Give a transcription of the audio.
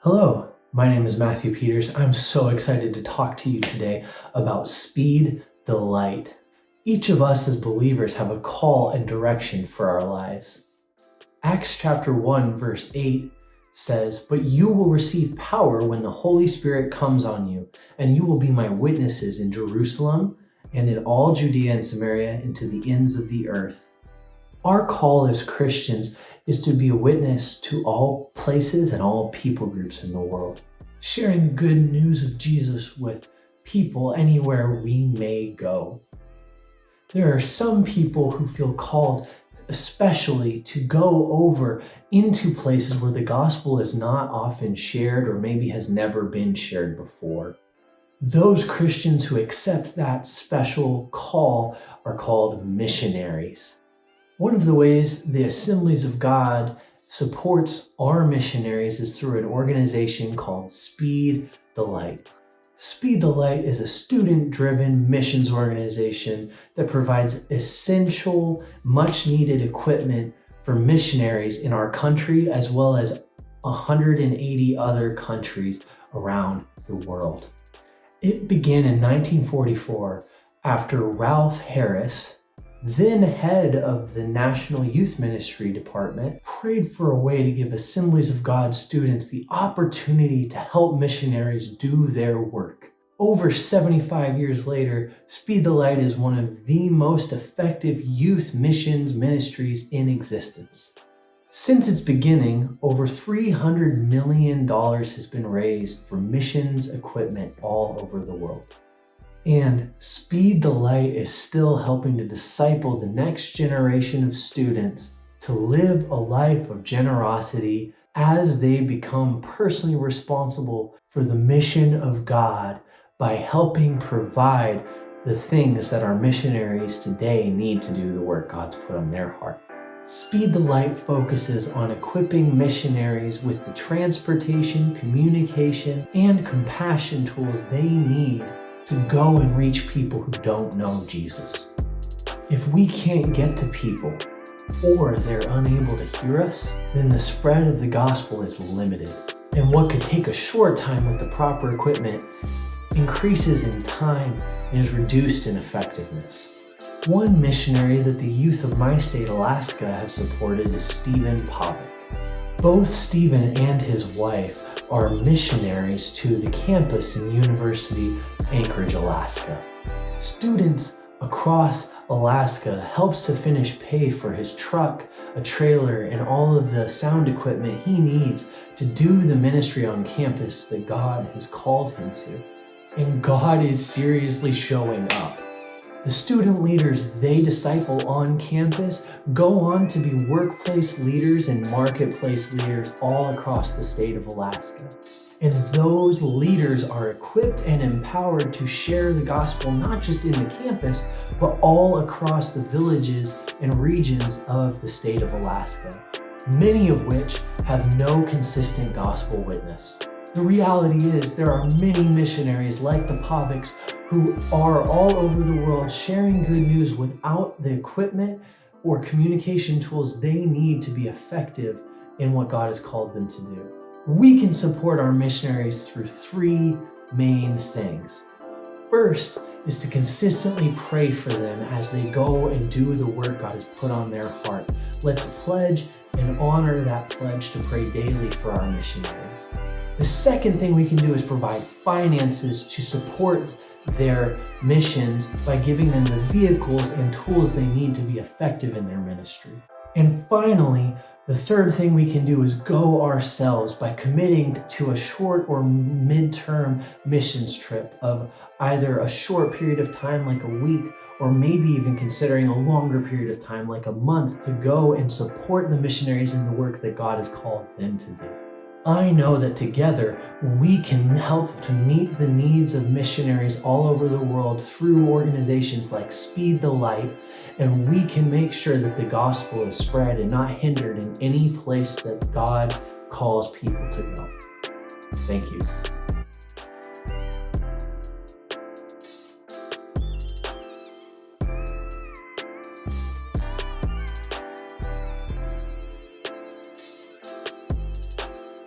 Hello, my name is Matthew Peters. I'm so excited to talk to you today about Speed the Light. Each of us as believers have a call and direction for our lives. Acts chapter 1 verse 8 says, "But you will receive power when the Holy Spirit comes on you, and you will be my witnesses in Jerusalem and in all Judea and Samaria and to the ends of the earth." Our call as Christians is to be a witness to all places and all people groups in the world, sharing the good news of Jesus with people anywhere we may go. There are some people who feel called especially to go over into places where the gospel is not often shared or maybe has never been shared before. Those Christians who accept that special call are called missionaries. One of the ways the Assemblies of God supports our missionaries is through an organization called Speed the Light. Speed the Light is a student-driven missions organization that provides essential, much-needed equipment for missionaries in our country as well as 180 other countries around the world. It began in 1944 after Ralph Harris, then head of the National Youth Ministry Department, prayed for a way to give Assemblies of God students the opportunity to help missionaries do their work. Over 75 years later, Speed the Light is one of the most effective youth missions ministries in existence. Since its beginning, over $300 million has been raised for missions equipment all over the world. And Speed the Light is still helping to disciple the next generation of students to live a life of generosity as they become personally responsible for the mission of God by helping provide the things that our missionaries today need to do the work God's put on their heart. Speed the Light focuses on equipping missionaries with the transportation, communication, and compassion tools they need to go and reach people who don't know Jesus. If we can't get to people or they're unable to hear us, then the spread of the gospel is limited. And what could take a short time with the proper equipment increases in time and is reduced in effectiveness. One missionary that the youth of my state, Alaska, have supported is Stephen Pavic. Both Stephen and his wife are missionaries to the campus in University Anchorage, Alaska. Students across Alaska helps to finish pay for his truck, a trailer, and all of the sound equipment he needs to do the ministry on campus that God has called him to. And God is seriously showing up. The student leaders they disciple on campus go on to be workplace leaders and marketplace leaders all across the state of Alaska. And those leaders are equipped and empowered to share the gospel not just in the campus, but all across the villages and regions of the state of Alaska, many of which have no consistent gospel witness. The reality is there are many missionaries like the Pavics who are all over the world sharing good news without the equipment or communication tools they need to be effective in what God has called them to do. We can support our missionaries through three main things. First is to consistently pray for them as they go and do the work God has put on their heart. Let's pledge and honor that pledge to pray daily for our missionaries. The second thing we can do is provide finances to support their missions by giving them the vehicles and tools they need to be effective in their ministry. And finally, the third thing we can do is go ourselves by committing to a short or mid-term missions trip of either a short period of time like a week or maybe even considering a longer period of time like a month to go and support the missionaries in the work that God has called them to do. I know that together we can help to meet the needs of missionaries all over the world through organizations like Speed the Light, and we can make sure that the gospel is spread and not hindered in any place that God calls people to go. Thank you.